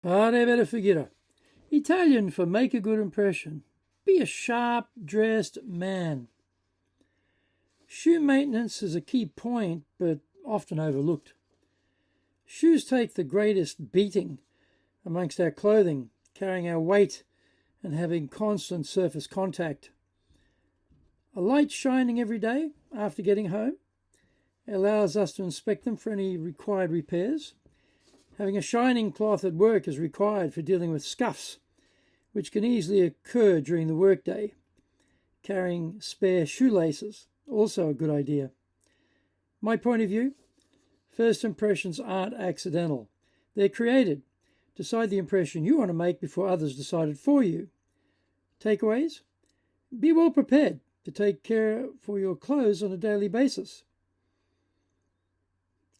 Fare bene figura. Italian for make a good impression. Be a sharp-dressed man. Shoe maintenance is a key point, but often overlooked. Shoes take the greatest beating amongst our clothing, carrying our weight and having constant surface contact. A light shining every day after getting home allows us to inspect them for any required repairs. Having a shining cloth at work is required for dealing with scuffs, which can easily occur during the workday. Carrying spare shoelaces, also a good idea. My point of view, first impressions aren't accidental. They're created. Decide the impression you want to make before others decide it for you. Takeaways? Be well prepared to take care for your clothes on a daily basis.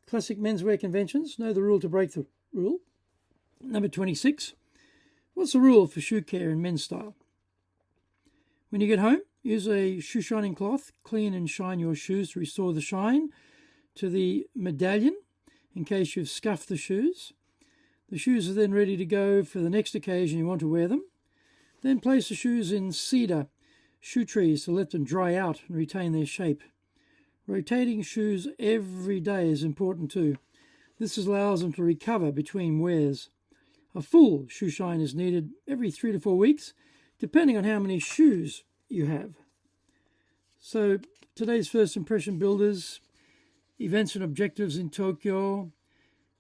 Classic menswear conventions. Know the rule to break the rule. Number 26. What's the rule for shoe care in men's style? When you get home, use a shoe shining cloth. Clean and shine your shoes to restore the shine to the medallion in case you've scuffed the shoes. The shoes are then ready to go for the next occasion you want to wear them. Then place the shoes in cedar shoe trees to let them dry out and retain their shape. Rotating shoes every day is important too. This allows them to recover between wears. A full shoe shine is needed every 3 to 4 weeks, depending on how many shoes you have. So today's first impression builders, events and objectives in Tokyo,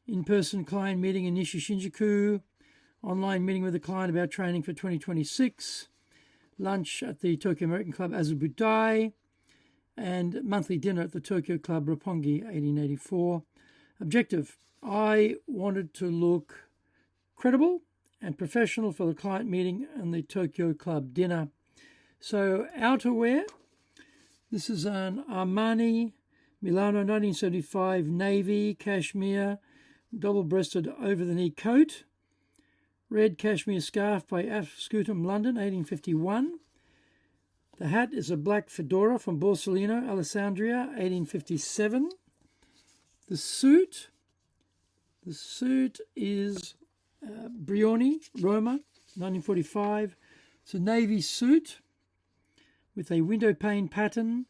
in-person client meeting in Nishi Shinjuku, online meeting with a client about training for 2026, lunch at the Tokyo American Club Azubudai, and monthly dinner at the Tokyo Club Roppongi 1884. Objective: I wanted to look credible and professional for the client meeting and the Tokyo Club dinner. So outerwear, this is an Armani Milano 1975 navy cashmere double-breasted over-the-knee coat. Red cashmere scarf by Af Scutum London 1851. The hat is a black fedora from Borsellino, Alessandria, 1857. The suit is Brioni, Roma, 1945. It's a navy suit with a window pane pattern,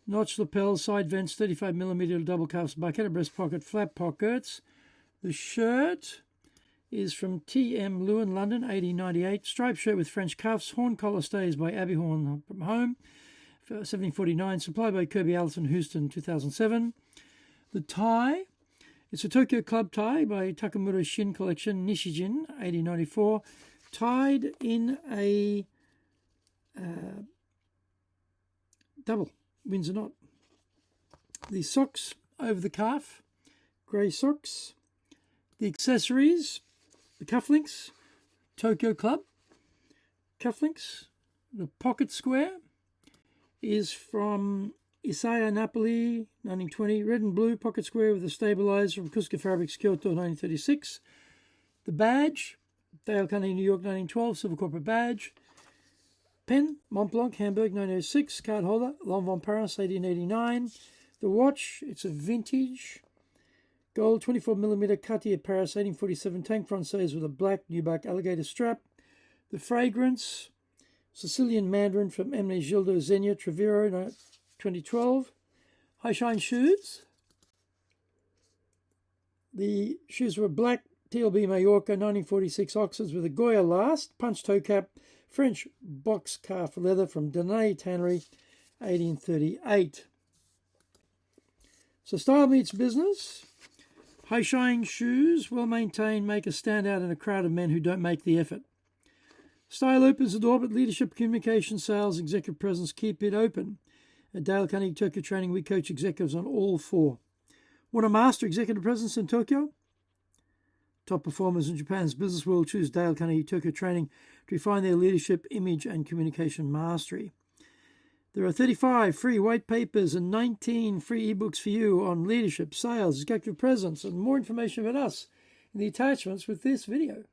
notched lapel, side vents, 35mm double cuffs, bucket, a breast pocket, flap pockets. The shirt is from T.M. Lewin, London, 1898. Striped shirt with French cuffs. Horn collar stays by Abbey Horn from Home, 1749. Supplied by Kirby Allison, Houston, 2007. The tie, it's a Tokyo Club tie by Takamura Shin Collection, Nishijin, 1894. Tied in a double Windsor knot. The socks over the calf, grey socks. The accessories, the cufflinks, Tokyo Club cufflinks. The pocket square is from Isaiah Napoli, 1920. Red and blue pocket square with a stabilizer from Cusco Fabrics, Kyoto, 1936. The badge, Dale Carnegie, New York, 1912, silver corporate badge. Pen, Montblanc, Hamburg, 1906. Card holder, Lanvin Paris, 1889. The watch, it's a vintage gold 24mm Cartier Paris 1847 tank française with a black nubuck alligator strap. The fragrance, Sicilian Mandarin from Emne Gildo Zegna Treviro 2012. High shine shoes. The shoes were black TLB Mallorca 1946 Oxfords with a Goya last, punch toe cap, French box calf leather from Danae Tannery 1838. So style meets business. High shine shoes, well maintained, make us stand out in a crowd of men who don't make the effort. Style opens the door, but leadership, communication, sales, executive presence keep it open. At Dale Carnegie Tokyo Training, we coach executives on all 4. Want to master executive presence in Tokyo? Top performers in Japan's business world choose Dale Carnegie Tokyo Training to refine their leadership, image, and communication mastery. There are 35 free white papers and 19 free ebooks for you on leadership, sales, executive presence, and more information about us in the attachments with this video.